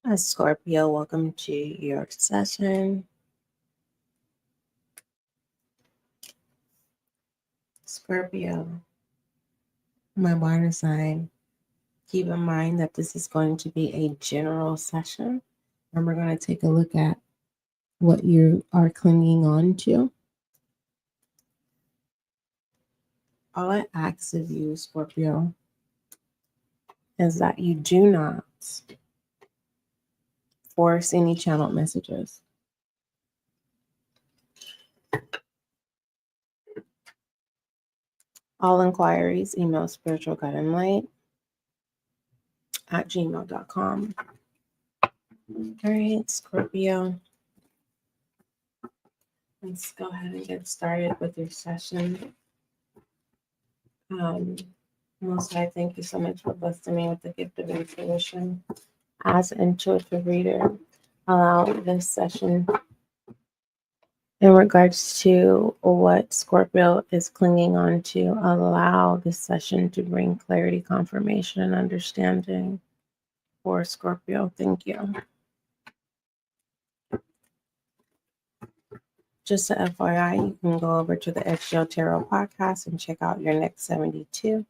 Hi, Scorpio. Welcome to your session. Scorpio, my water sign. Keep in mind that this is going to be a general session, and we're going to take a look at what you are clinging on to. All I ask of you, Scorpio, is that you do not force any channeled messages. All inquiries, email spiritualguideandlight@gmail.com. All right, Scorpio. Let's go ahead and get started with your session. Most High, thank you so much for blessing me with the gift of intuition. As an intuitive reader, allow this session in regards to what Scorpio is clinging on to, allow this session to bring clarity, confirmation, and understanding for Scorpio. Thank you. Just a FYI, you can go over to the SGL Tarot Podcast and check out your next 72.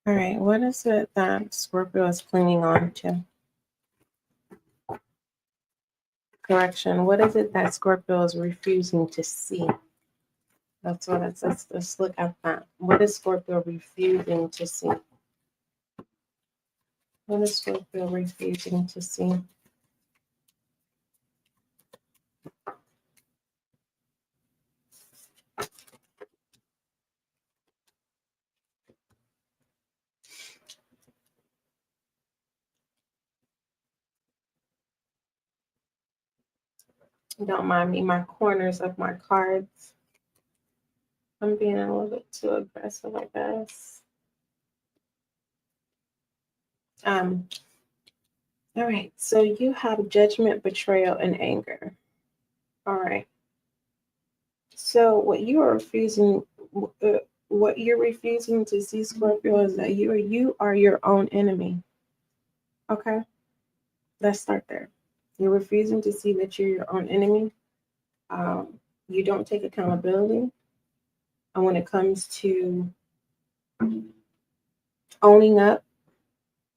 All right, what is it that Scorpio is clinging on to? Correction, what is it that Scorpio is refusing to see? That's what it says. Let's look at that. What is Scorpio refusing to see? What is Scorpio refusing to see? Don't mind me, my corners of my cards. I'm being a little bit too aggressive, I guess. All right, so you have judgment, betrayal, and anger. All right. So what you're refusing to see, Scorpio, is that you are your own enemy. Okay, let's start there. You're refusing to see that you're your own enemy. You don't take accountability. And when it comes to owning up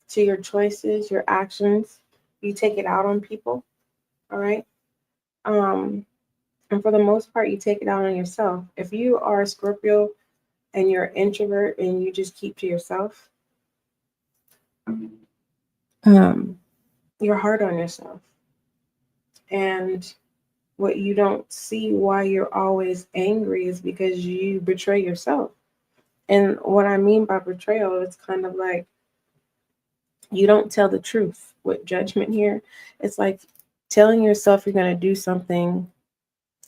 to your choices, your actions, you take it out on people. All right. And for the most part, you take it out on yourself. If you are a Scorpio and you're an introvert and you just keep to yourself, you're hard on yourself. And what you don't see why you're always angry is because you betray yourself. And what I mean by betrayal, it's kind of like you don't tell the truth with judgment here. It's like telling yourself you're going to do something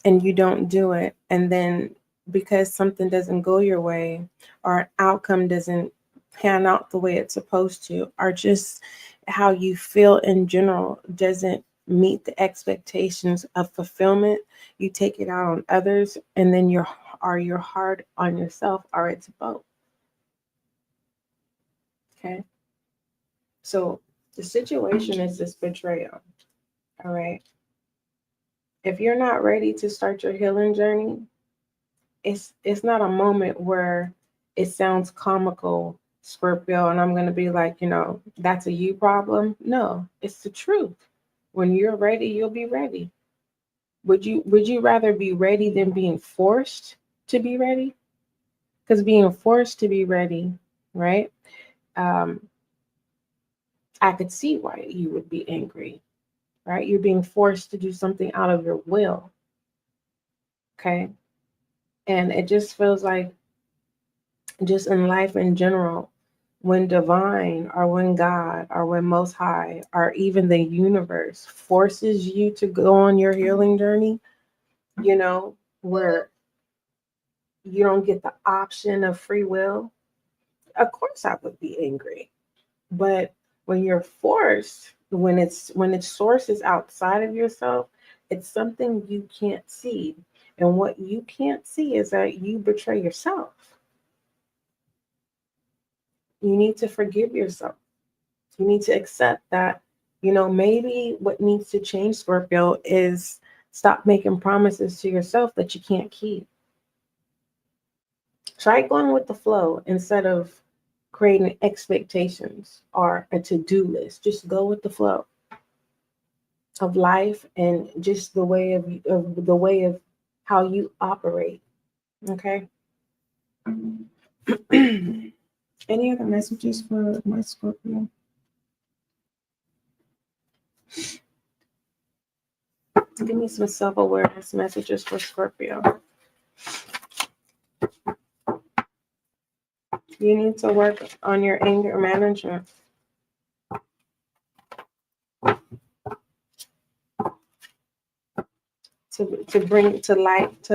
and you don't do it. And then because something doesn't go your way or an outcome doesn't pan out the way it's supposed to, or just how you feel in general doesn't meet the expectations of fulfillment, you take it out on others, and then you're hard on yourself, or it's both. Okay. So the situation is this betrayal. All right. If you're not ready to start your healing journey, it's not a moment where it sounds comical, Scorpio, and I'm going to be like, that's a you problem. No, it's the truth. When you're ready, you'll be ready. Would you rather be ready than being forced to be ready? Because being forced to be ready, right? I could see why you would be angry, right? You're being forced to do something out of your will. Okay. And it just feels like, just in life in general, when divine or when God or when Most High or even the universe forces you to go on your healing journey, where you don't get the option of free will, of course I would be angry. But when you're forced, when its source is outside of yourself, it's something you can't see. And what you can't see is that you betray yourself. You need to forgive yourself. You need to accept that, maybe what needs to change, Scorpio, is stop making promises to yourself that you can't keep. Try going with the flow instead of creating expectations or a to-do list. Just go with the flow of life and just the way of how you operate. Okay. Any other messages for my Scorpio? Give me some self-awareness messages for Scorpio. You need to work on your anger management. To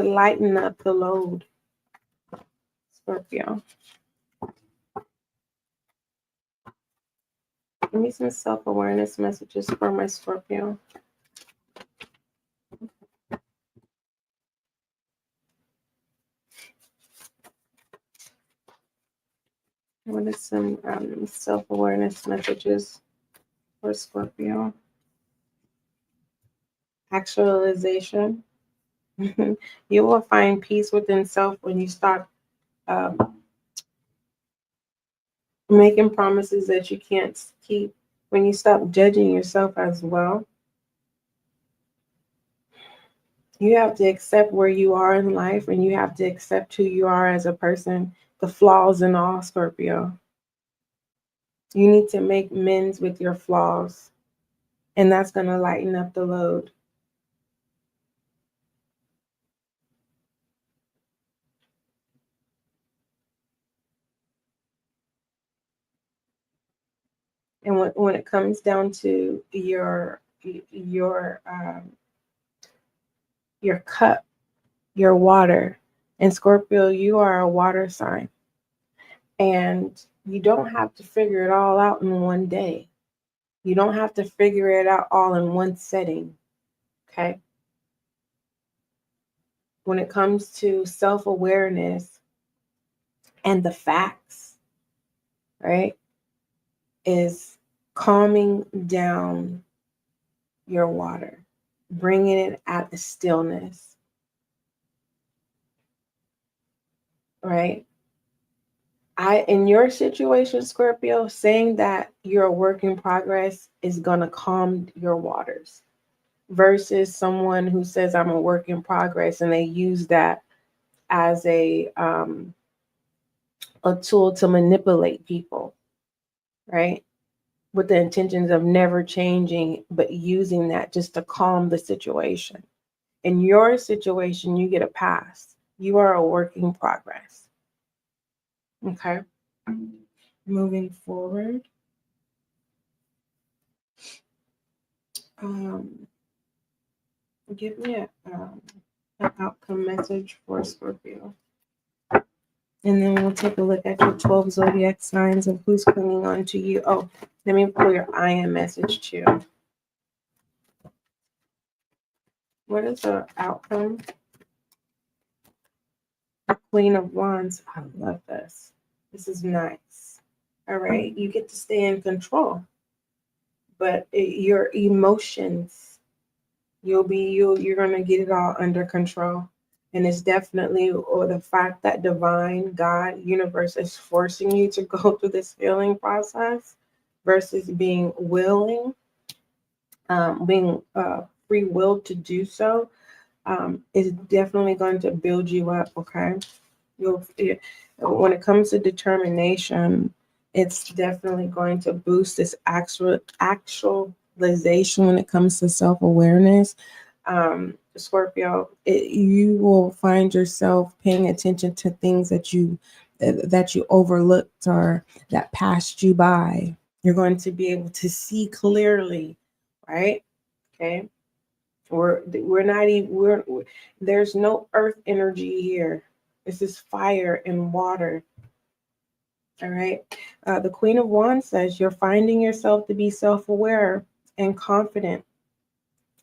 lighten up the load, Scorpio. Give me some self-awareness messages for my Scorpio. What is some self-awareness messages for Scorpio? Actualization. You will find peace within self when you stop making promises that you can't keep, when you stop judging yourself as well. You have to accept where you are in life, and you have to accept who you are as a person, the flaws and all, Scorpio. You need to make amends with your flaws, and that's going to lighten up the load. And when it comes down to your cup, your water, and Scorpio, you are a water sign, and you don't have to figure it all out in one day. You don't have to figure it out all in one setting. Okay. When it comes to self-awareness and the facts, right, is calming down your water, bringing it at the stillness, right? In your situation, Scorpio, saying that you're a work in progress is going to calm your waters, versus someone who says I'm a work in progress and they use that as a tool to manipulate people, right? With the intentions of never changing, but using that just to calm the situation. In your situation, you get a pass. You are a work in progress. Okay. Moving forward. Give me an outcome message for Scorpio. And then we'll take a look at your 12 zodiac signs of who's clinging on to you. Oh, let me pull your I am message too. What is the outcome? The Queen of Wands. I love this. This is nice. All right. You get to stay in control. But your emotions, you're going to get it all under control. And it's definitely, or the fact that divine, God, universe is forcing you to go through this healing process versus being willing, being free will to do so, is definitely going to build you up. Okay. When it comes to determination, it's definitely going to boost this actualization when it comes to self-awareness. Scorpio, you will find yourself paying attention to things that you overlooked or that passed you by. You're going to be able to see clearly, right? Okay. There's no earth energy here. This is fire and water. All right. The Queen of Wands says you're finding yourself to be self-aware and confident.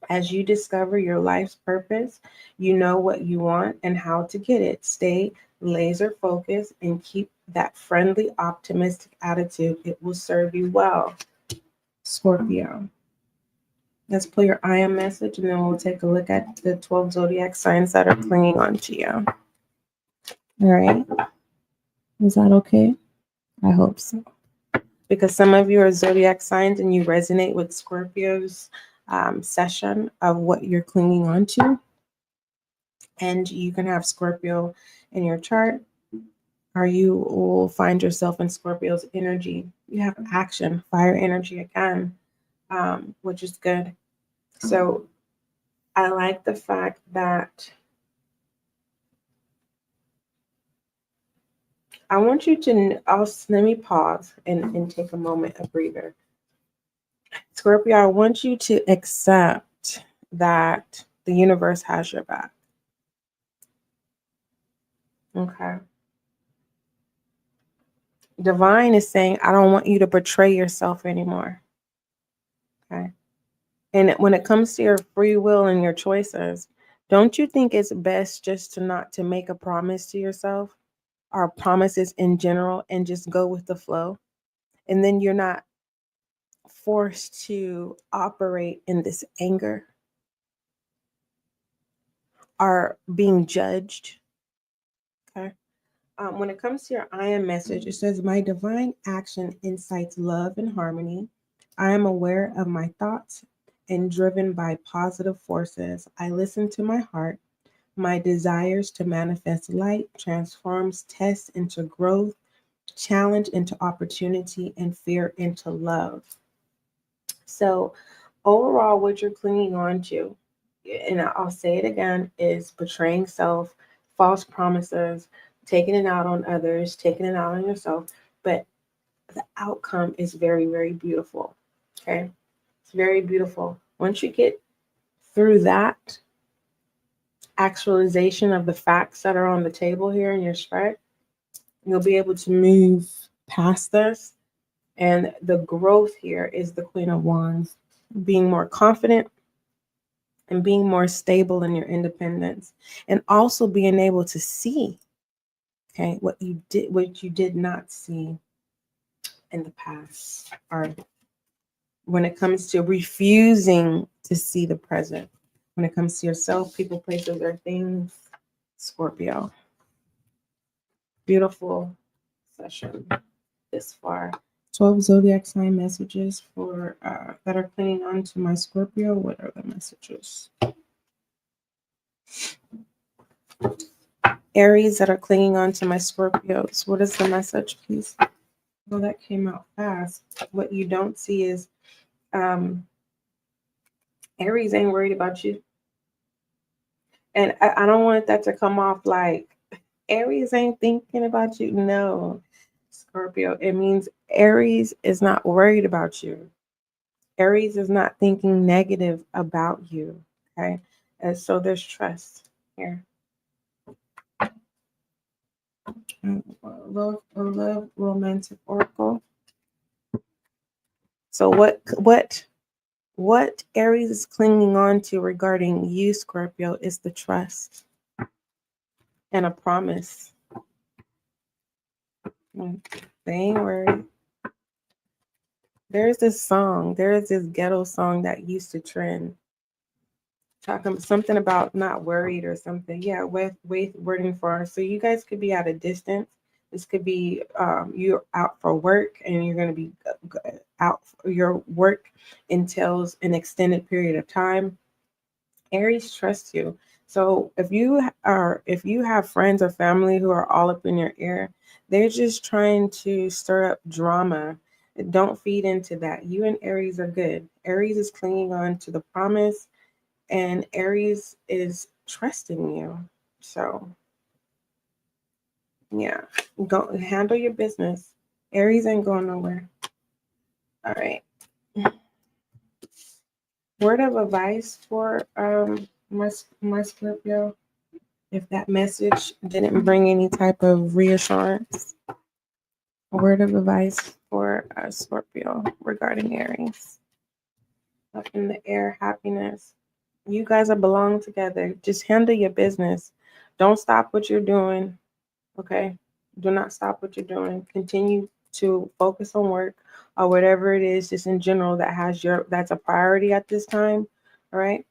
As you discover your life's purpose, you know what you want and how to get it. Stay laser focused and keep that friendly, optimistic attitude. It will serve you well, Scorpio. Let's pull your I am message, and then we'll take a look at the 12 zodiac signs that are clinging on to you. All right. Is that okay? I hope so. Because some of you are zodiac signs and you resonate with Scorpio's session of what you're clinging on to. And you can have Scorpio in your chart, or you will find yourself in Scorpio's energy. You have action, fire energy again, which is good. So I like the fact that I want you to, let me pause and take a moment, a breather. Scorpio, I want you to accept that the universe has your back. Okay. Divine is saying, I don't want you to betray yourself anymore. Okay. And when it comes to your free will and your choices, don't you think it's best just to not to make a promise to yourself or promises in general and just go with the flow? And then you're not forced to operate in this anger or being judged. Okay. When it comes to your I am message, it says, my divine action incites love and harmony. I am aware of my thoughts and driven by positive forces. I listen to my heart. My desires to manifest light transforms tests into growth, challenge into opportunity, and fear into love. So overall, what you're clinging on to, and I'll say it again, is betraying self, false promises, taking it out on others, taking it out on yourself. But the outcome is very, very beautiful. Okay. It's very beautiful. Once you get through that actualization of the facts that are on the table here in your chart, you'll be able to move past this. And the growth here is the Queen of Wands, being more confident and being more stable in your independence, and also being able to see, okay, what you did not see in the past, or when it comes to refusing to see the present, when it comes to yourself, people, places, or things. Scorpio, beautiful session this far. 12 zodiac sign messages for that are clinging on to my Scorpio. What are the messages? Aries that are clinging on to my Scorpios. What is the message, please? Well, that came out fast. What you don't see is Aries ain't worried about you. And I don't want that to come off like Aries ain't thinking about you. No, Scorpio. It means Aries is not worried about you. Aries is not thinking negative about you. Okay. And so there's trust here. Love romantic oracle. So what Aries is clinging on to regarding you, Scorpio, is the trust and a promise. They ain't worried. There's this ghetto song that used to trend, talking something about not worried or something. Yeah, with waiting for. So you guys could be at a distance. This could be you're out for work and you're going to be out. Your work entails an extended period of time. Aries trusts you. So if you have friends or family who are all up in your ear, they're just trying to stir up drama. Don't feed into that. You and Aries are good. Aries is clinging on to the promise, and Aries is trusting you. So yeah, go handle your business. Aries ain't going nowhere. All right. Word of advice for my Scorpio. If that message didn't bring any type of reassurance, a word of advice for Scorpio regarding Aries. Up in the air, happiness. You guys are belong together. Just handle your business. Don't stop what you're doing. Okay? Do not stop what you're doing. Continue to focus on work or whatever it is, just in general, that's a priority at this time. All right.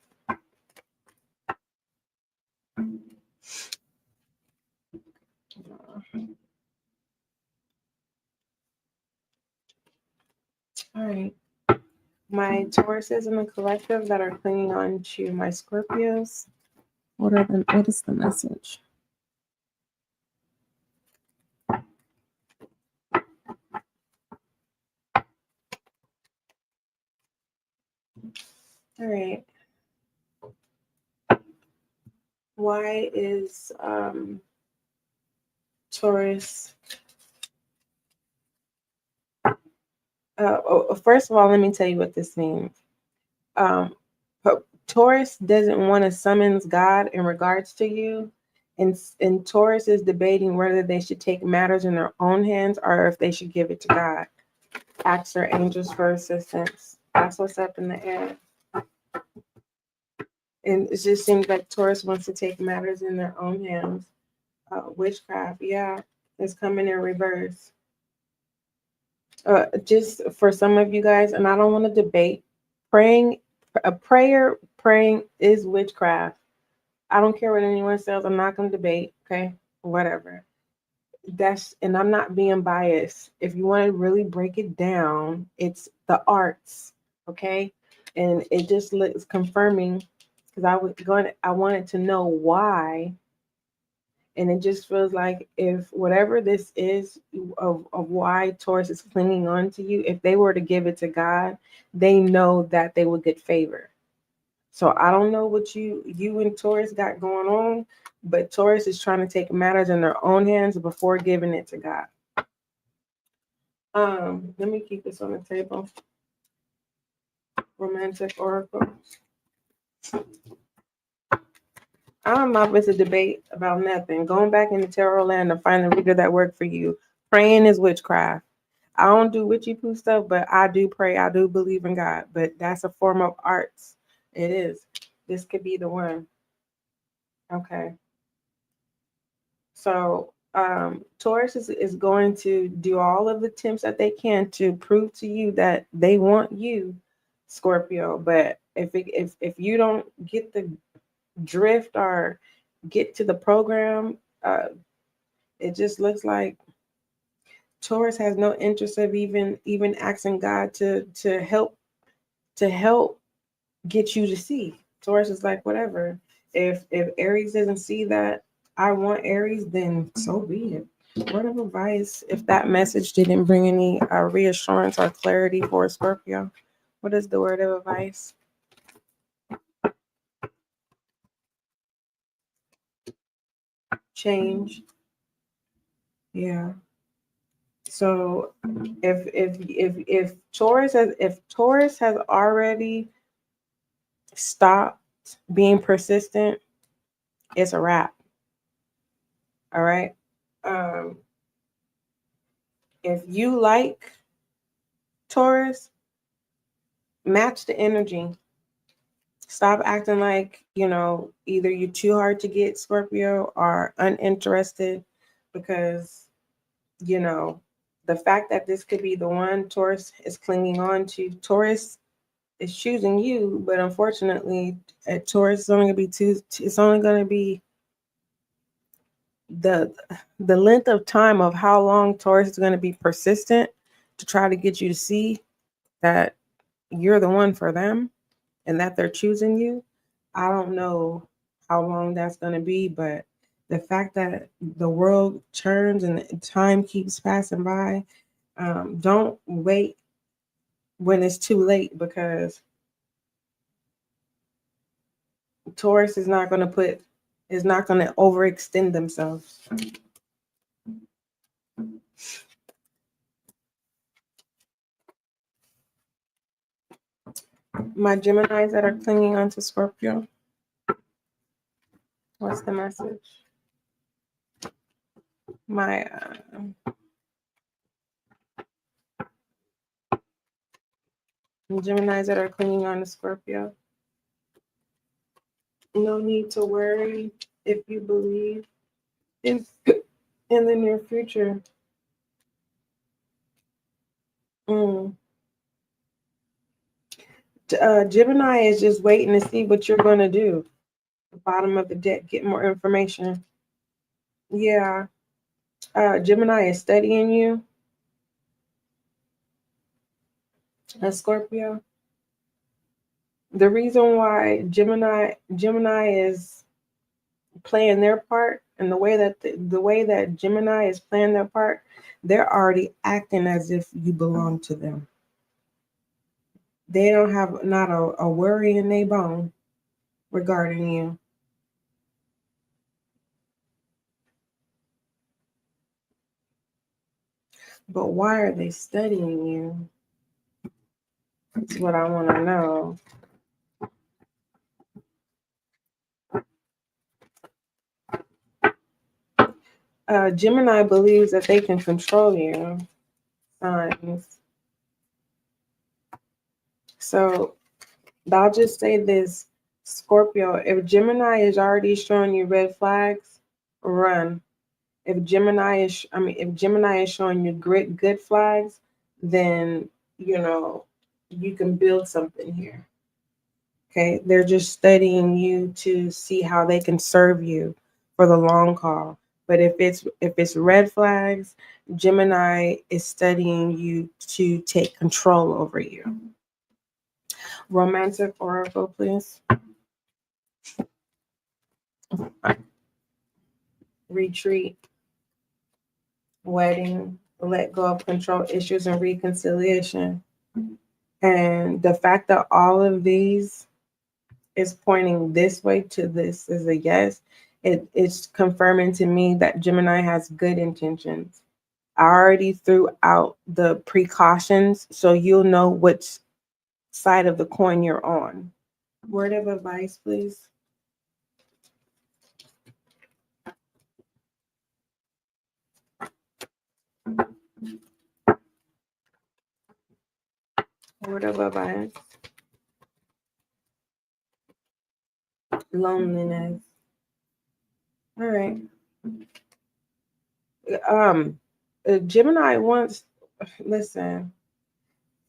All right. My Tauruses in the collective that are clinging on to my Scorpios. What is the message? All right. Why is Taurus? First of all, let me tell you what this means. Taurus doesn't want to summons God in regards to you, and Taurus is debating whether they should take matters in their own hands or if they should give it to God. Ask their angels for assistance. That's what's up in the air. And it just seems like Taurus wants to take matters in their own hands. Witchcraft, yeah, is coming in reverse. Just for some of you guys, and I don't want to debate, praying is witchcraft. I don't care what anyone says. I'm not going to debate. Okay, whatever. And I'm not being biased. If you want to really break it down, it's the arts. Okay, and it just looks confirming because I wanted to know why. And it just feels like if whatever this is of why Taurus is clinging on to you, if they were to give it to God, they know that they would get favor. So I don't know what you and Taurus got going on, but Taurus is trying to take matters in their own hands before giving it to God. Let me keep this on the table. Romantic oracle. I don't know if it's a debate about nothing. Going back into tarot land to find the reader that worked for you. Praying is witchcraft. I don't do witchy poo stuff, but I do pray. I do believe in God. But that's a form of arts. It is. This could be the one. Okay. So Taurus is going to do all of the attempts that they can to prove to you that they want you, Scorpio. But if you don't get the drift or get to the program, it just looks like Taurus has no interest of even asking God to help get you to see. Taurus is like, whatever. If Aries doesn't see that I want Aries, then so be it. Word of advice, if that message didn't bring any reassurance or clarity for Scorpio, what is the word of advice? Change. Yeah. So if Taurus has already stopped being persistent, it's a wrap. All right. If you like Taurus, match the energy. Stop acting like, either you're too hard to get, Scorpio, or uninterested, because, the fact that this could be the one Taurus is clinging on to. Taurus is choosing you, but unfortunately, at Taurus, it's only going to be the length of time of how long Taurus is going to be persistent to try to get you to see that you're the one for them and that they're choosing you. I don't know how long that's going to be, but the fact that the world turns and time keeps passing by, don't wait when it's too late, because Taurus is not going to overextend themselves. My Geminis that are clinging onto Scorpio, what's the message? My Geminis that are clinging on to Scorpio, no need to worry if you believe in in the near future. Mm. Gemini is just waiting to see what you're going to do. The bottom of the deck, get more information. Yeah. Gemini is studying you. Scorpio. The reason why Gemini is playing their part, and the way that Gemini is playing their part, they're already acting as if you belong to them. They don't have not a worry in their bone regarding you. But why are they studying you? That's what I want to know. Gemini believes that they can control you. Signs. So I'll just say this, Scorpio, if Gemini is already showing you red flags, run. If Gemini is showing you good flags, then you can build something here. Okay, they're just studying you to see how they can serve you for the long haul. But if it's red flags, Gemini is studying you to take control over you. Romantic oracle, please. Retreat, wedding, let go of control issues, and reconciliation. And the fact that all of these is pointing this way to this is a yes. It's confirming to me that Gemini has good intentions. I already threw out the precautions, so you'll know which side of the coin you're on. Word of advice, please. Word of advice. Loneliness. All right. Gemini wants, listen,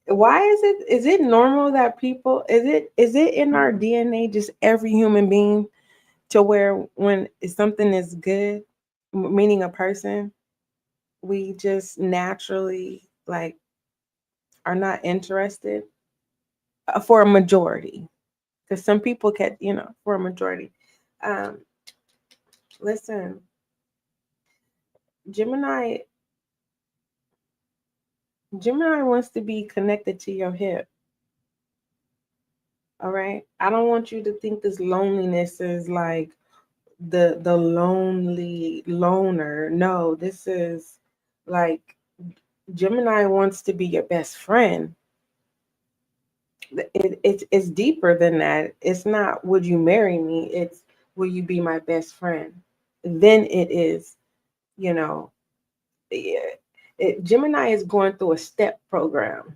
why is it normal that people, is it in our DNA, just every human being, to where when something is good, meaning a person, we just naturally like are not interested, for a majority, because some people can, for a majority. um Listen, Gemini Gemini wants to be connected to your hip. All right, I don't want you to think this loneliness is like the lonely loner. No, this is like Gemini wants to be your best friend. It's deeper than that. It's not, would you marry me? It's, will you be my best friend? Then it is, you know, Gemini is going through a step program,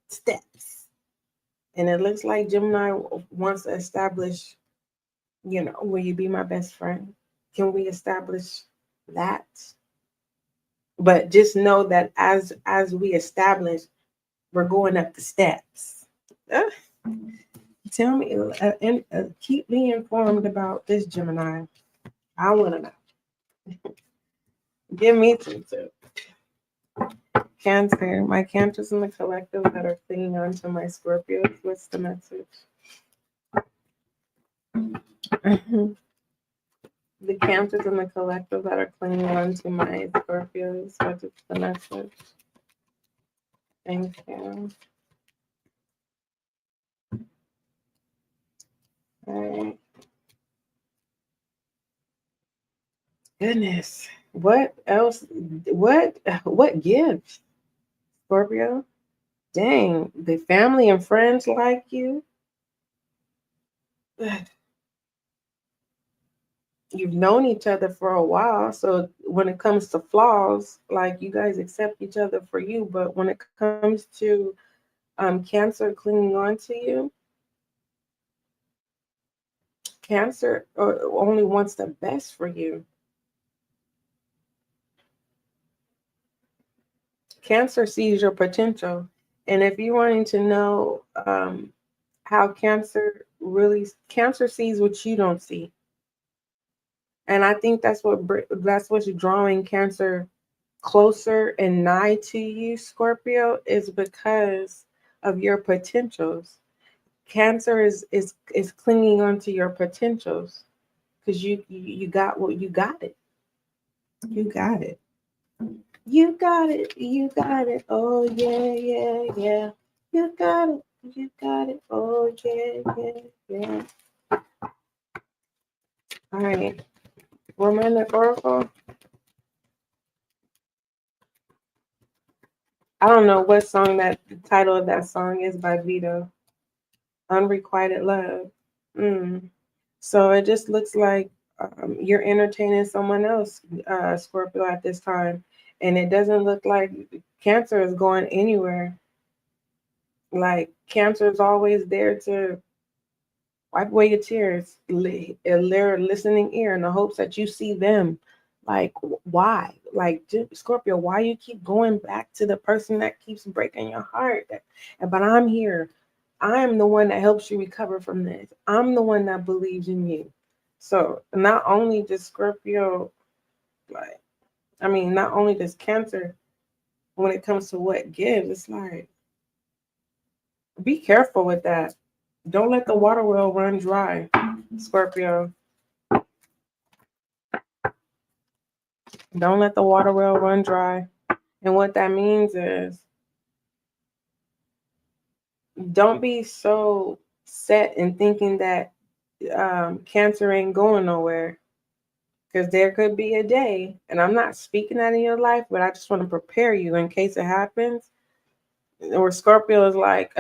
steps. And it looks like Gemini wants to establish, will you be my best friend? Can we establish that? But just know that as we establish, we're going up the steps. Tell me, and keep me informed about this, Gemini. I want to know. Give me some too. Cancer. My Cancers in the collective that are clinging on to my Scorpios. What's the message? The Cancers in the collective that are clinging on to my Scorpios. What is the message? Thank you. All right. Goodness. What else? What gives? Scorpio? Dang, the family and friends like you. You've known each other for a while, so when it comes to flaws, like, you guys accept each other for you, but when it comes to Cancer clinging on to you, Cancer only wants the best for you. Cancer sees your potential. And if you're wanting to know how Cancer sees what you don't see. And I think that's what's drawing Cancer closer and nigh to you, Scorpio, is because of your potentials. Cancer is clinging onto your potentials because you got what you got it. You got it. You got it. You got it. Oh yeah, yeah, yeah. You got it. You got it. Oh yeah, yeah, yeah. All right. Romantic Oracle. I don't know what song the title of that song is by Vito. Unrequited Love. So it just looks like you're entertaining someone else, Scorpio, at this time. And it doesn't look like Cancer is going anywhere. Like Cancer is always there to wipe away your tears, their listening ear in the hopes that you see them. Like, why? Like, Scorpio, why you keep going back to the person that keeps breaking your heart? But I'm here. I'm the one that helps you recover from this. I'm the one that believes in you. So not only does Scorpio, not only does Cancer, when it comes to what gives, it's like, be careful with that. Don't let the water well run dry, Scorpio. Don't let the water well run dry. And what that means is don't be so set in thinking that Cancer ain't going nowhere. Because there could be a day, and I'm not speaking that in your life, but I just want to prepare you in case it happens. Or Scorpio is like,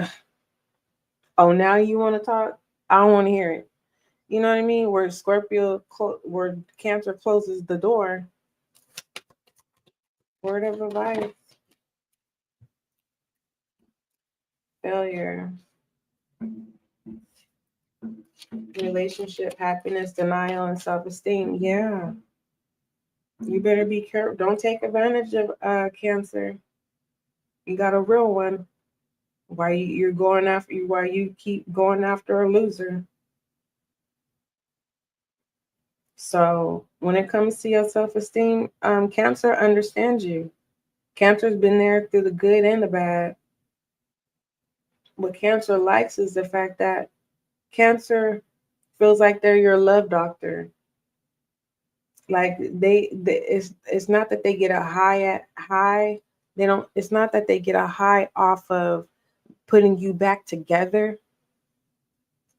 oh, now you want to talk? I don't want to hear it. You know what I mean? Where where Cancer closes the door. Word of advice. Failure. Relationship, happiness, denial, and self-esteem. Yeah. You better be careful. Don't take advantage of Cancer. You got a real one. Why you keep going after a loser. So when it comes to your self-esteem, Cancer understands you. Cancer's been there through the good and the bad. What Cancer likes is the fact that Cancer feels like they're your love doctor. Like it's not that they get a high. They don't. It's not that they get a high off of putting you back together.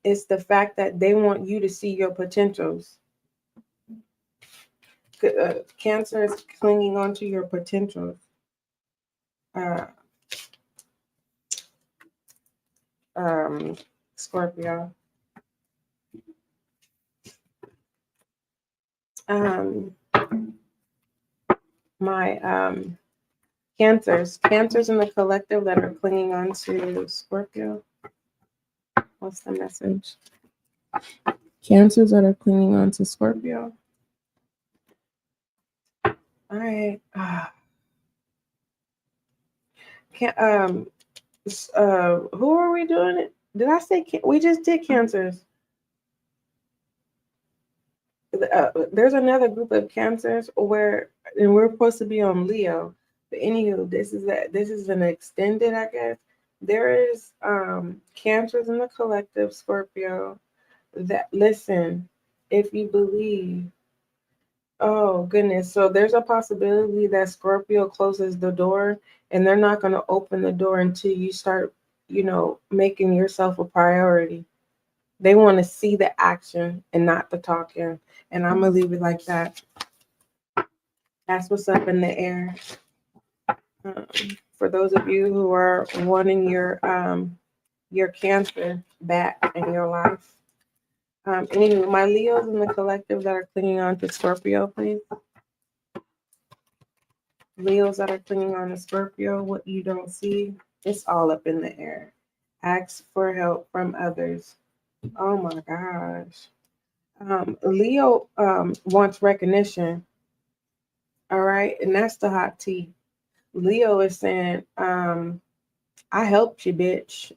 It's the fact that they want you to see your potentials. Cancer is clinging onto your potentials. Scorpio. My Cancers in the collective that are clinging on to Scorpio. What's the message? Cancers that are clinging on to Scorpio. All right. Who are we doing it? Did I say we just did Cancers? There's another group of Cancers and we're supposed to be on Leo. But anywho, this is an extended, I guess. There is Cancers in the collective, Scorpio. That listen, if you believe. Oh goodness. So there's a possibility that Scorpio closes the door and they're not going to open the door until you start, making yourself a priority. They want to see the action and not the talking. And I'm going to leave it like that. That's what's up in the air. For those of you who are wanting your Cancer back in your life. Anyway, my Leos in the collective that are clinging on to Scorpio, please. Leos that are clinging on to Scorpio, what you don't see, it's all up in the air. Ask for help from others. Oh my gosh. Leo wants recognition. All right. And that's the hot tea. Leo is saying, I helped you, bitch.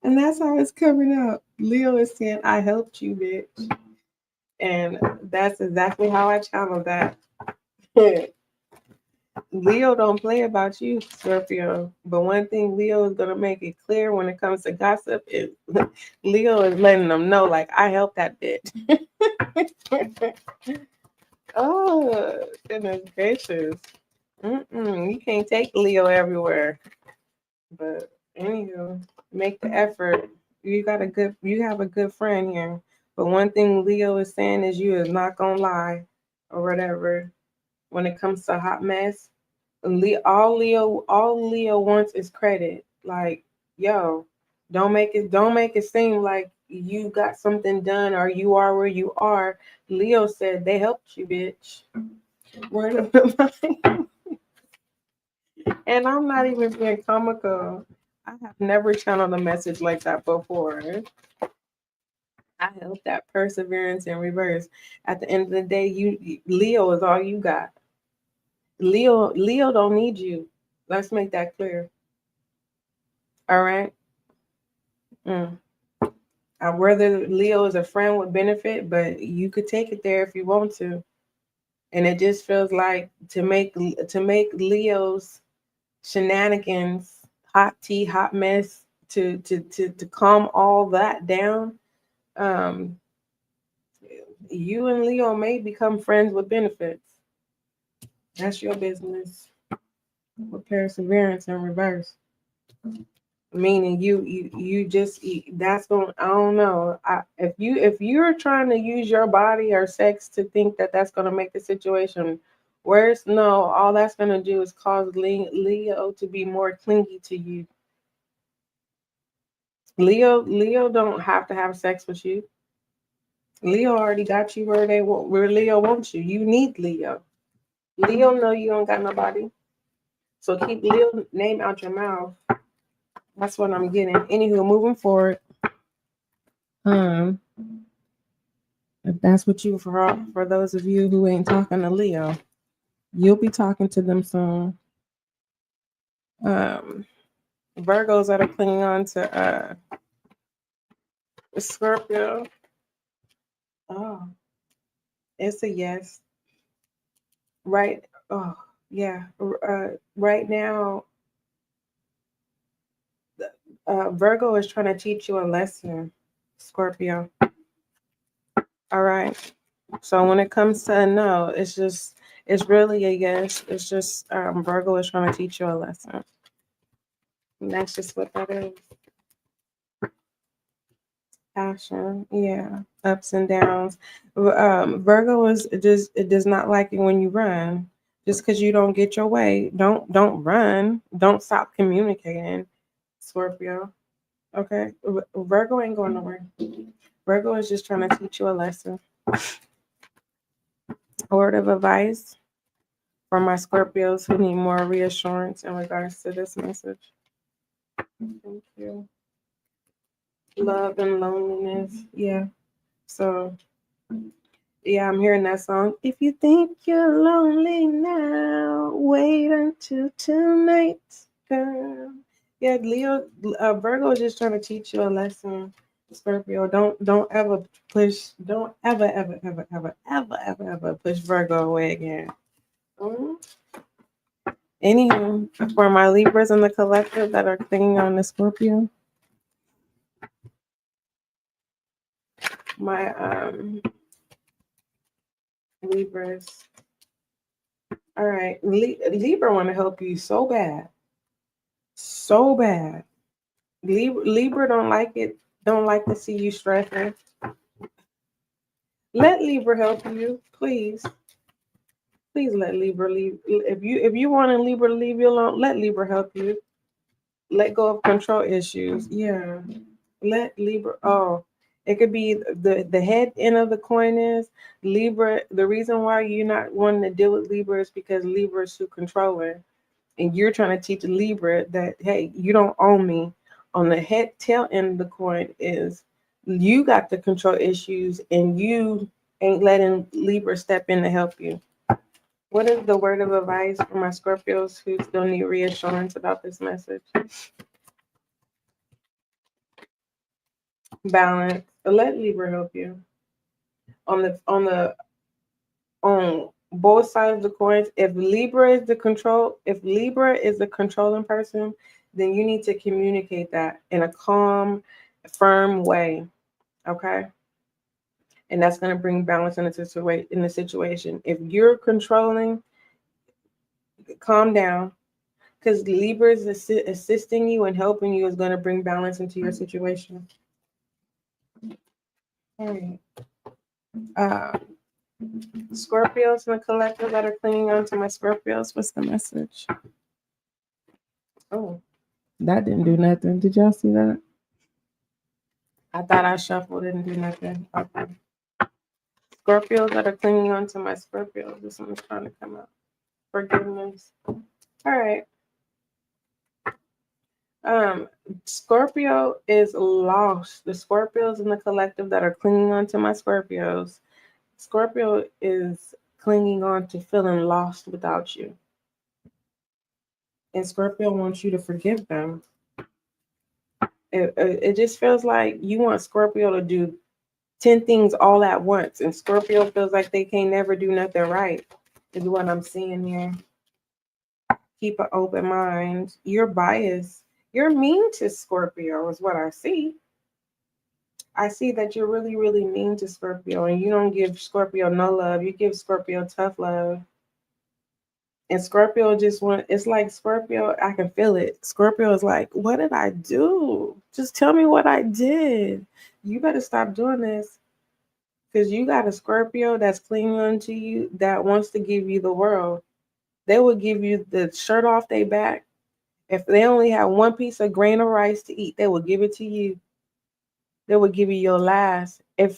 And that's how it's coming out. Leo is saying, I helped you, bitch. And that's exactly how I channel that. Leo don't play about you, Scorpio. But one thing Leo is going to make it clear when it comes to gossip is Leo is letting them know, like, I helped that bitch. Oh, goodness gracious. You can't take Leo everywhere. But anywho, make the effort. You have a good friend here. But one thing Leo is saying is you is not gonna lie or whatever when it comes to hot mess. All Leo wants is credit. Like, yo, don't make it seem like you got something done or you are where you are. Leo said they helped you, bitch. Word of the And I'm not even being comical. I have never channeled a message like that before. I held that perseverance in reverse. At the end of the day, Leo is all you got. Leo don't need you. Let's make that clear. All right. Whether Leo is a friend with benefit, but you could take it there if you want to. And it just feels like to make Leo's shenanigans, hot tea, hot mess, to calm all that down. You and Leo may become friends with benefits. That's your business. With perseverance in reverse. Meaning you just that's going, I don't know. If you're trying to use your body or sex to think that that's going to make the situation worse, no, all that's going to do is cause Leo to be more clingy to you. Leo don't have to have sex with you. Leo already got you where Leo wants you. You need Leo. Leo know you don't got nobody. So keep Leo name out your mouth. That's what I'm getting. Anywho, moving forward. If that's what you for those of you who ain't talking to Leo, you'll be talking to them soon. Virgos that are clinging on to Scorpio. Oh, it's a yes. Right. Oh, yeah. Right now, Virgo is trying to teach you a lesson, Scorpio. All right. So when it comes to a no, it's really a yes. It's just Virgo is trying to teach you a lesson. And that's just what that is. Passion, yeah, ups and downs. Virgo it does not like it when you run. Just because you don't get your way, don't run. Don't stop communicating, Scorpio. Okay, Virgo ain't going nowhere. Virgo is just trying to teach you a lesson. A word of advice for my Scorpios who need more reassurance in regards to this message. Thank you. Love and loneliness. Yeah. So, yeah, I'm hearing that song. If you think you're lonely now, wait until tonight, girl. Yeah, Leo, Virgo is just trying to teach you a lesson. Scorpio, don't ever push, don't ever, ever, ever, ever, ever, ever, ever push Virgo away again. Anywho, for my Libras in the collective that are clinging on the Scorpio, my Libras. All right, Libra want to help you so bad, so bad. Libra don't like it. Don't like to see you stressing. Let Libra help you, please. Please let Libra leave. If you want a Libra to leave you alone, let Libra help you. Let go of control issues. Yeah, let Libra. Oh, it could be the head end of the coin is Libra. The reason why you're not wanting to deal with Libra is because Libra is too controlling, and you're trying to teach Libra that, hey, you don't own me. On the head tail end of the coin is you got the control issues and you ain't letting Libra step in to help you. What is the word of advice for my Scorpios who still need reassurance about this message? Balance. Let Libra help you. On both sides of the coins, if Libra is the controlling person, then you need to communicate that in a calm, firm way. Okay? And that's going to bring balance in the situation. If you're controlling, calm down, because Libra is assisting you and helping you is going to bring balance into your situation. All right. Scorpios in the collective that are clinging on to my Scorpios. What's the message? Oh, that didn't do nothing. Did y'all see that? I thought I shuffled, didn't do nothing. Okay. Scorpios that are clinging on to my Scorpios. This one's trying to come out. Forgiveness. All right. Scorpio is lost. The Scorpios in the collective that are clinging on to my Scorpios. Scorpio is clinging on to feeling lost without you. And Scorpio wants you to forgive them. It just feels like you want Scorpio to do 10 things all at once. And Scorpio feels like they can't never do nothing right, is what I'm seeing here. Keep an open mind. You're biased. You're mean to Scorpio is what I see. I see that you're really, really mean to Scorpio, and you don't give Scorpio no love. You give Scorpio tough love. And Scorpio it's like Scorpio, I can feel it. Scorpio is like, what did I do? Just tell me what I did. You better stop doing this. Because you got a Scorpio that's clinging on to you that wants to give you the world. They will give you the shirt off their back. If they only have one piece of grain of rice to eat, they will give it to you. They will give you your last. If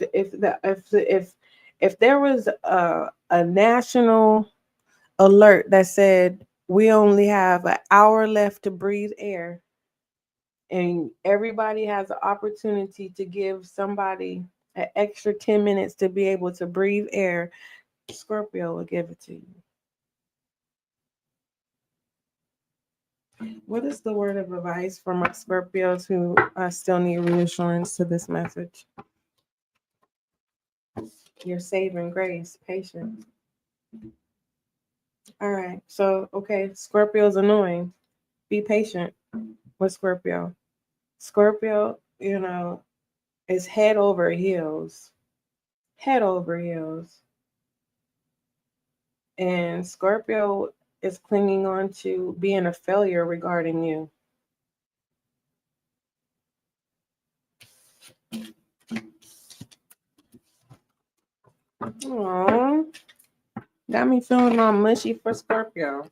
there was a national alert that said we only have an hour left to breathe air, and everybody has an opportunity to give somebody an extra 10 minutes to be able to breathe air, Scorpio will give it to you. What is the word of advice for my Scorpios who still need reassurance to this message? Your saving grace, patience. All right. So, okay, Scorpio's annoying. Be patient with Scorpio. Scorpio, is head over heels. Head over heels. And Scorpio is clinging on to being a failure regarding you. Aww. Got me feeling all mushy for Scorpio.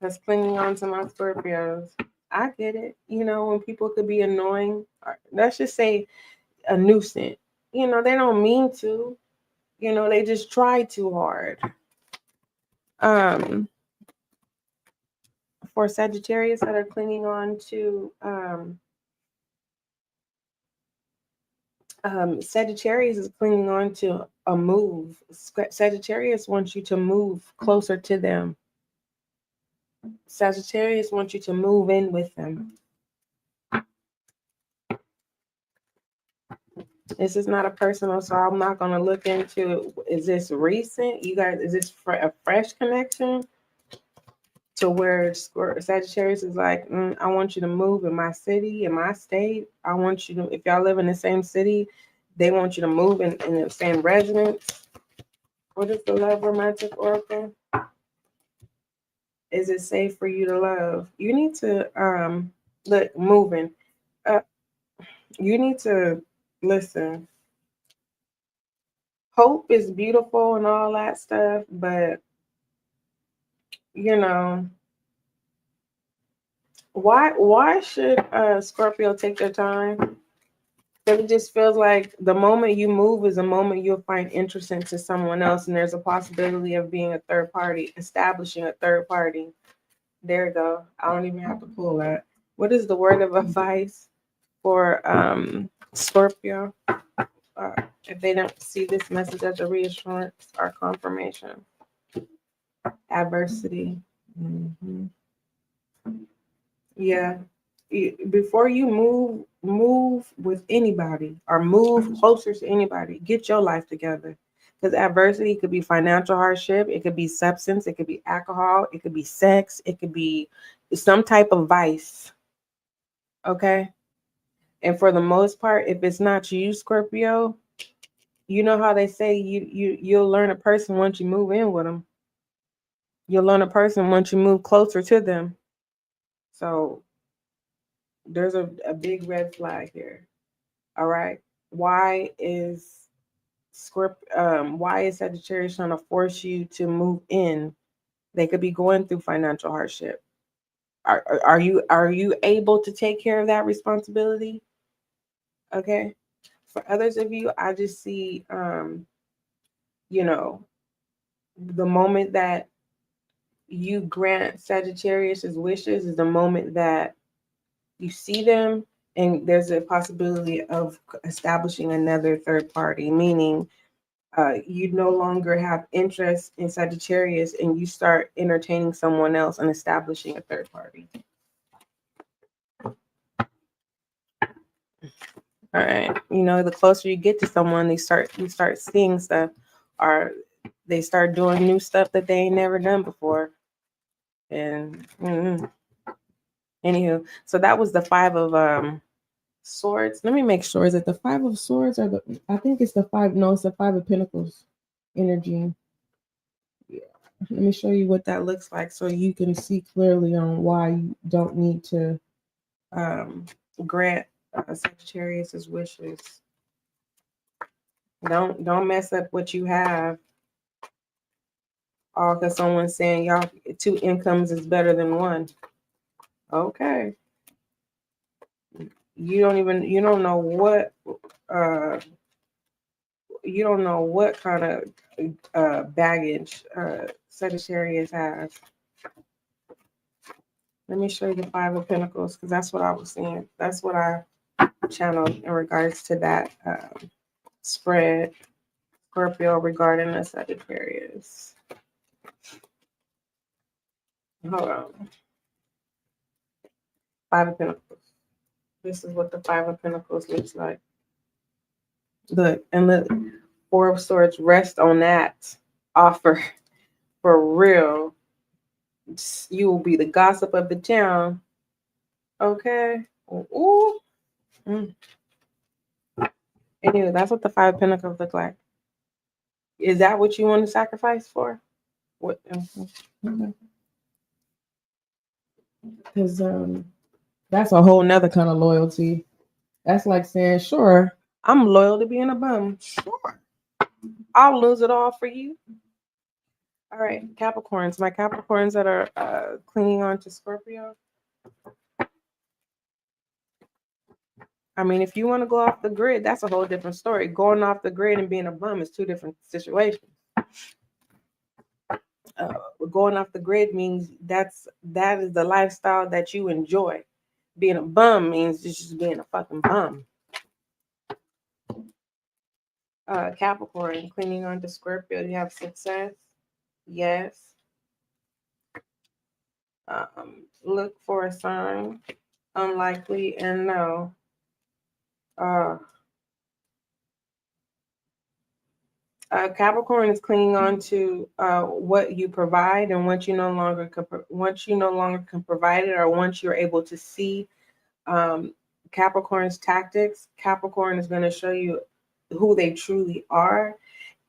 That's clinging on to my Scorpios. I get it. When people could be annoying, let's just say a nuisance. They don't mean to. They just try too hard. For Sagittarius that are clinging on to Sagittarius is clinging on to a move. Sagittarius wants you to move closer to them. Sagittarius wants you to move in with them. This is not a personal, so I'm not going to look into, is this recent? You guys, is this a fresh connection? To where Sagittarius is like, I want you to move in my city, in my state. I want you to, if y'all live in the same city, they want you to move in the same residence. What is the love romantic oracle? Is it safe for you to love? You need to look moving. You need to listen. Hope is beautiful and all that stuff, but why should Scorpio take their time? It just feels like the moment you move is a moment you'll find interesting to someone else, and there's a possibility of being a third party, establishing a third party. There you go. I don't even have to pull that. What is the word of advice for Scorpio? If they don't see this message as a reassurance or confirmation. Adversity. Yeah. Before you move with anybody or move closer to anybody, get your life together. Because adversity could be financial hardship, it could be substance, it could be alcohol, it could be sex, it could be some type of vice. Okay. And for the most part, if it's not you, Scorpio, you know how they say you'll learn a person once you move in with them. You'll learn a person once you move closer to them. So there's a big red flag here. All right. Why is why is Sagittarius trying to force you to move in? They could be going through financial hardship. Are you able to take care of that responsibility? Okay. For others of you, I just see you know, the moment that you grant Sagittarius's wishes is the moment that you see them and there's a possibility of establishing another third party, meaning you no longer have interest in Sagittarius and you start entertaining someone else and establishing a third party. All right. You know, the closer you get to someone, you start seeing stuff, or they start doing new stuff that they ain't never done before. And anywho, so that was the Five of Swords. Let me make sure. Is it the Five of Swords or I think it's the five. No, it's the Five of Pentacles energy. Yeah. Let me show you what that looks like so you can see clearly on why you don't need to grant Sagittarius's wishes. Don't mess up what you have. All because someone's saying y'all two incomes is better than one. Okay. You don't know what kind of baggage Sagittarius has. Let me show you the Five of Pentacles because that's what I was seeing. That's what I channeled in regards to that spread. Scorpio regarding the Sagittarius. Hold on. Five of Pentacles. This is what the Five of Pentacles looks like. Look, and look, Four of Swords rest on that offer. For real. You will be the gossip of the town. Okay. Ooh. Anyway, that's what the Five of Pentacles look like. Is that what you want to sacrifice for? What? Because that's a whole nother kind of loyalty. That's like saying, sure, I'm loyal to being a bum. Sure. I'll lose it all for you. All right, Capricorns. My Capricorns that are clinging on to Scorpio. I mean, if you want to go off the grid, that's a whole different story. Going off the grid and being a bum is two different situations. Going off the grid means that is the lifestyle that you enjoy. Being a bum means just being a fucking bum. Capricorn, clinging on to Scorpio. You have success. Yes. Look for a sign. Unlikely and no. Capricorn is clinging on to what you provide, and once you no longer can provide it, or once you're able to see Capricorn's tactics, Capricorn is going to show you who they truly are,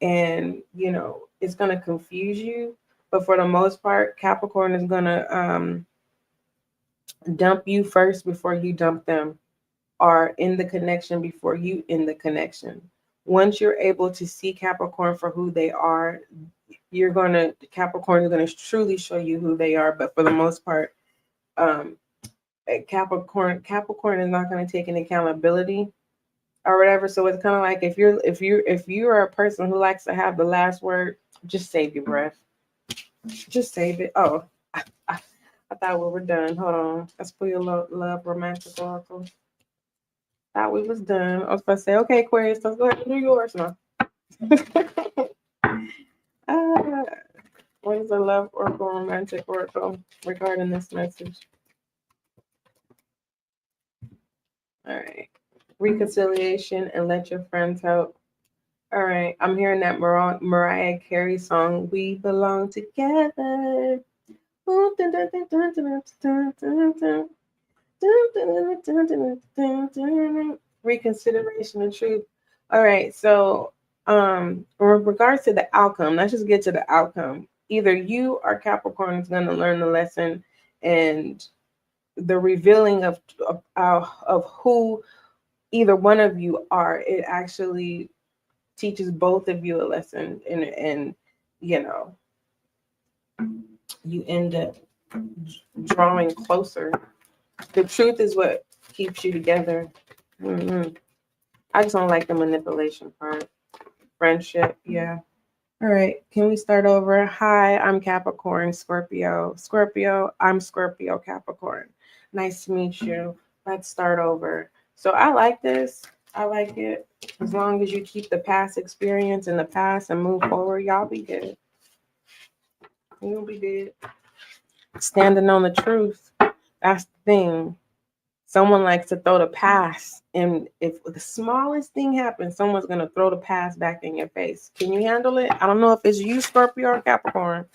and it's going to confuse you. But for the most part, Capricorn is going to dump you first before you dump them, or in the connection before you in the connection. Once you're able to see Capricorn for who they are, Capricorn is going to truly show you who they are. But for the most part, Capricorn is not going to take any accountability or whatever. So it's kind of like if you are a person who likes to have the last word, just save your breath. Just save it. Oh, I thought we were done. Hold on. Let's pull your love romantic oracle. Thought we was done. I was about to say, okay, Aquarius, let's go ahead and do yours now. What is the love oracle, romantic oracle regarding this message? All right. Reconciliation and let your friends help. All right. I'm hearing that Mariah Carey song, We Belong Together. Reconsideration and truth. All right. So, in regards to the outcome, let's just get to the outcome. Either you or Capricorn is going to learn the lesson, and the revealing of who either one of you are, it actually teaches both of you a lesson, and you know, you end up drawing closer. The truth is what keeps you together. I just don't like the manipulation part. Friendship, yeah. All right, can we start over? Hi, I'm Capricorn, Scorpio. Scorpio, I'm Scorpio, Capricorn. Nice to meet you. Let's start over. So I like this. I like it. As long as you keep the past experience in the past and move forward, y'all be good. You'll be good. Standing on the truth. That's the thing. Someone likes to throw the past, and if the smallest thing happens, someone's going to throw the past back in your face. Can you handle it? I don't know if it's you, Scorpio, or Capricorn,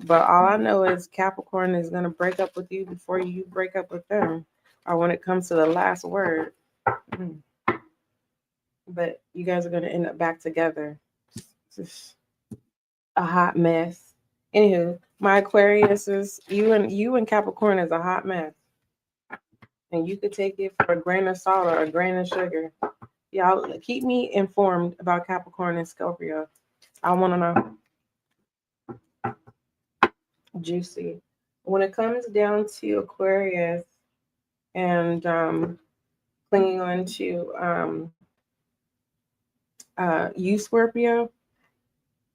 but all I know is Capricorn is going to break up with you before you break up with them, or when it comes to the last word. But you guys are going to end up back together. It's just a hot mess. Anywho, my Aquarius is you and Capricorn is a hot mess. And you could take it for a grain of salt or a grain of sugar. Y'all keep me informed about Capricorn and Scorpio. I want to know. Juicy. When it comes down to Aquarius and clinging on to you, Scorpio,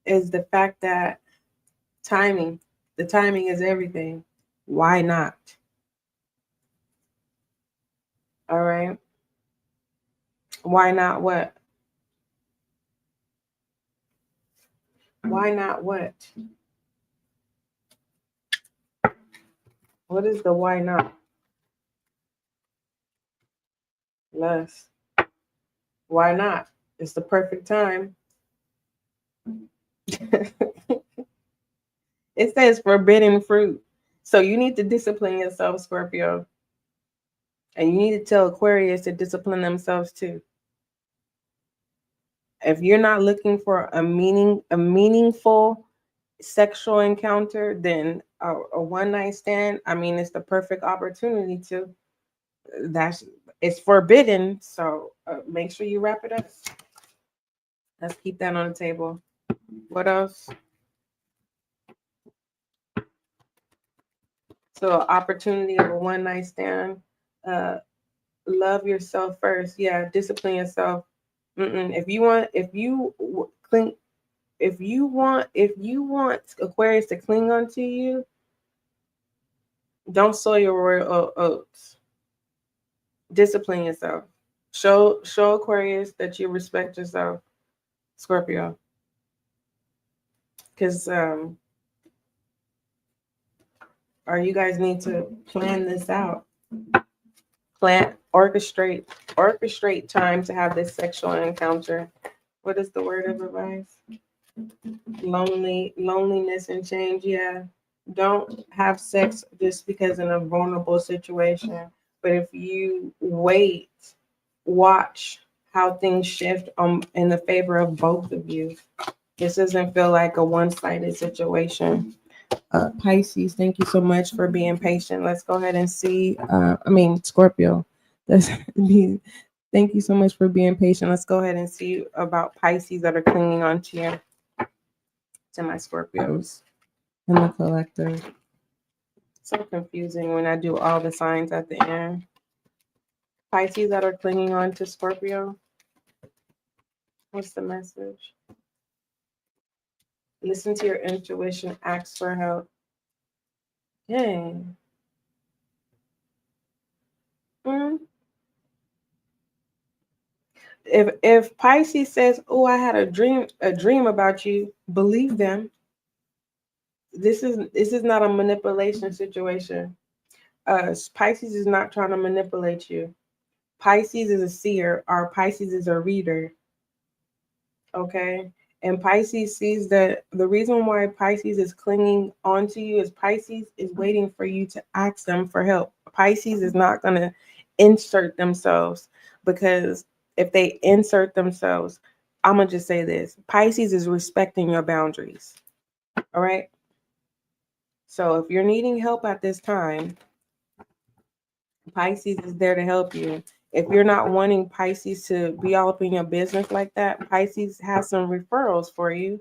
is the fact that the timing is everything. Why not? All right. Why not what? Why not what? What is the why not? Lust. Why not? It's the perfect time. It says forbidden fruit. So you need to discipline yourself, Scorpio. And you need to tell Aquarius to discipline themselves too. If you're not looking for a meaningful sexual encounter, then a one-night stand, I mean, it's the perfect opportunity to. It's forbidden, so make sure you wrap it up. Let's keep that on the table. What else? So, opportunity of a one-night stand. Love yourself first. Yeah, discipline yourself. If you want Aquarius to cling onto you, don't sow your royal oats. Discipline yourself. Show Aquarius that you respect yourself, Scorpio. Because or you guys need to plan this out. Orchestrate time to have this sexual encounter. What is the word of advice? Loneliness and change. Yeah. Don't have sex just because in a vulnerable situation. But if you watch how things shift in the favor of both of you. This doesn't feel like a one-sided situation. Pisces, thank you so much for being patient. Let's go ahead and see. Scorpio. Thank you so much for being patient. Let's go ahead and see about Pisces that are clinging on to you. To my Scorpios and the collective. So confusing when I do all the signs at the end. Pisces that are clinging on to Scorpio. What's the message? Listen to your intuition. Ask for help. Dang. If Pisces says, "Oh, I had a dream about you," believe them. this is not a manipulation situation. Pisces is not trying to manipulate you. Pisces is a seer, or Pisces is a reader. Okay. And Pisces sees that the reason why Pisces is clinging onto you is Pisces is waiting for you to ask them for help. Pisces is not going to insert themselves, because if they insert themselves, I'm going to just say this: Pisces is respecting your boundaries. All right. So if you're needing help at this time, Pisces is there to help you. If you're not wanting Pisces to be all up in your business like that, Pisces has some referrals for you.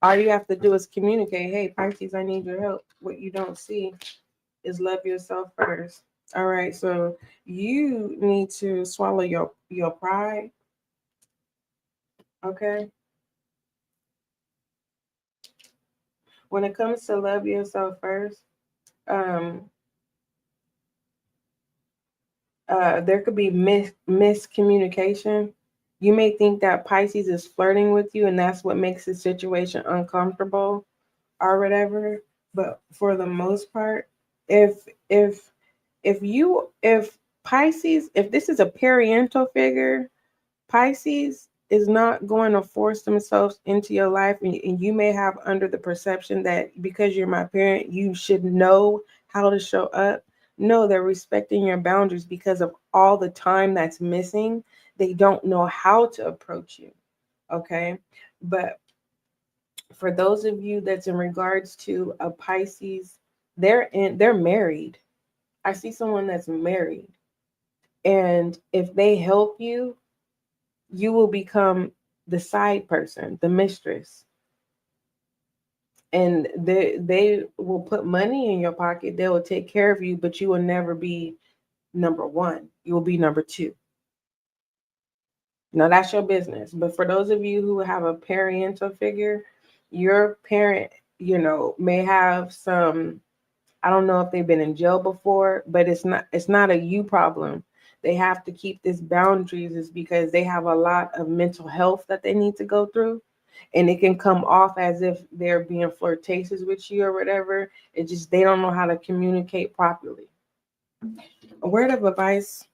All you have to do is communicate, hey, Pisces, I need your help. What you don't see is love yourself first. All right. So you need to swallow your pride. Okay. When it comes to love yourself first, um, there could be miscommunication. You may think that Pisces is flirting with you, and that's what makes the situation uncomfortable or whatever. But for the most part, if if if Pisces, if this is a parental figure, Pisces is not going to force themselves into your life, and you may have under the perception that because you're my parent, you should know how to show up. No, they're respecting your boundaries because of all the time that's missing. They don't know how to approach you. Okay. But for those of you that's in regards to a Pisces, they're married. I see someone that's married. And if they help you, you will become the side person, the mistress. And they will put money in your pocket. They will take care of you, but you will never be number one. You will be number two. Now that's your business. But for those of you who have a parental figure, your parent, may have some, I don't know if they've been in jail before, but it's not a you problem. They have to keep this boundaries is because they have a lot of mental health that they need to go through. And it can come off as if they're being flirtatious with you or whatever. It just they don't know how to communicate properly. A word of advice.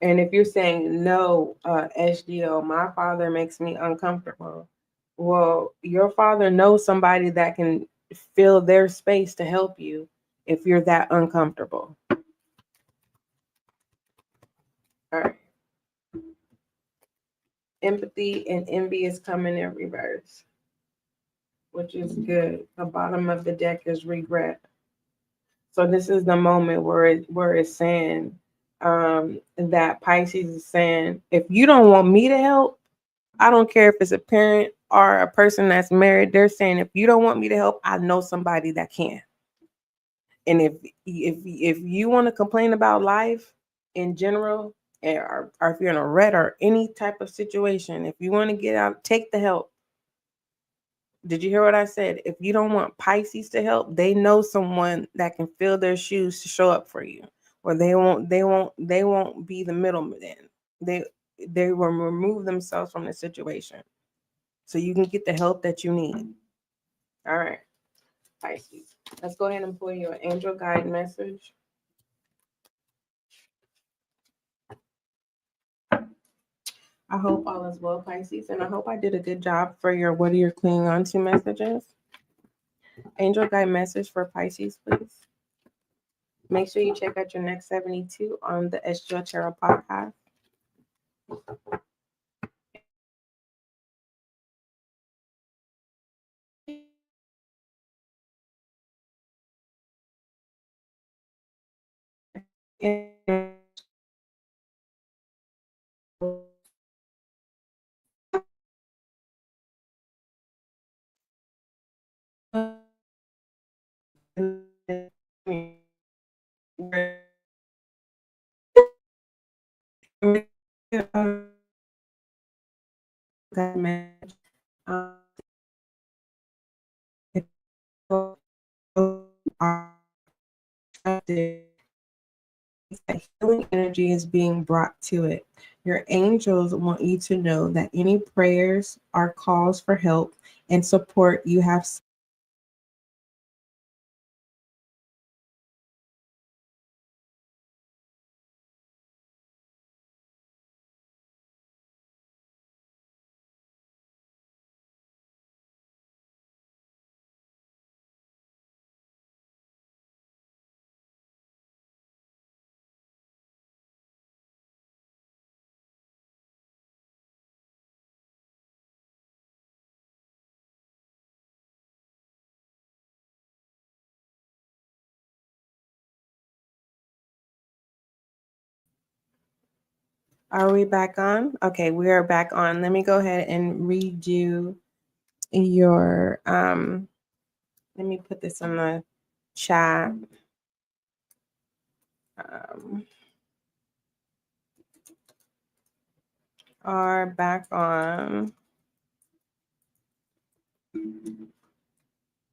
And if you're saying no, SGL, my father makes me uncomfortable. Well, your father knows somebody that can fill their space to help you if you're that uncomfortable. All right. Empathy and envy is coming in reverse, which is good. The bottom of the deck is regret. So this is the moment where it's saying that Pisces is saying, if you don't want me to help, I don't care if it's a parent or a person that's married. They're saying, if you don't want me to help, I know somebody that can. And if you want to complain about life in general, or if you're in a red or any type of situation, if you want to get out, take the help. Did you hear what I said? If you don't want Pisces to help, they know someone that can fill their shoes to show up for you. Or they won't be the middleman. They they will remove themselves from the situation so you can get the help that you need. All right, Pisces. Let's go ahead and pull your angel guide message. I hope all is well, Pisces, and I hope I did a good job for your what are you clinging on to messages. Angel guide message for Pisces, please. Make sure you check out your next 72 on the SGL Tarot Podcast. that healing energy is being brought to it. Your angels want you to know that any prayers are calls for help and support you have. Are we back on? Okay, we are back on. Let me go ahead and redo your let me put this in the chat. Um, are back on.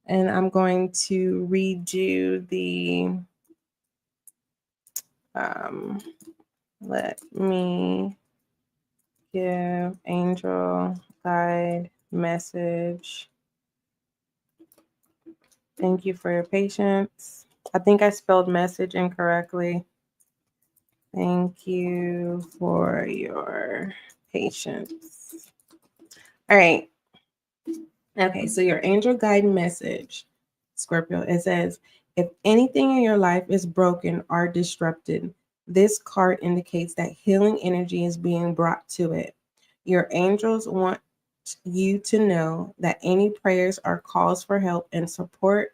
And I'm going to redo the let me give angel guide message. Thank you for your patience. I think I spelled message incorrectly. Thank you for your patience. All right. Okay, so your angel guide message, Scorpio, it says, if anything in your life is broken or disrupted, this card indicates that healing energy is being brought to it. Your angels want you to know that any prayers or calls for help and support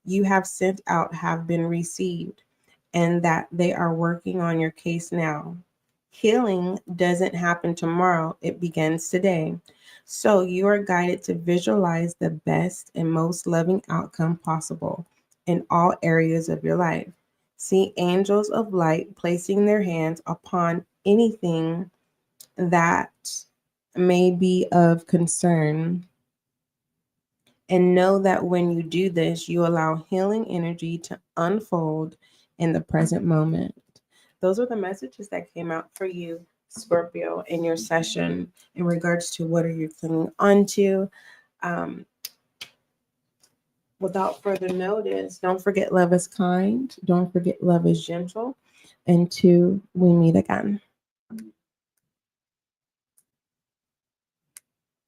you have sent out have been received and that they are working on your case now. Healing doesn't happen tomorrow, it begins today. So you are guided to visualize the best and most loving outcome possible in all areas of your life. See angels of light placing their hands upon anything that may be of concern. And know that when you do this, you allow healing energy to unfold in the present moment. Those are the messages that came out for you, Scorpio, in your session in regards to what are you clinging onto. Um, without further notice, don't forget love is kind. Don't forget love is gentle. And two, we meet again.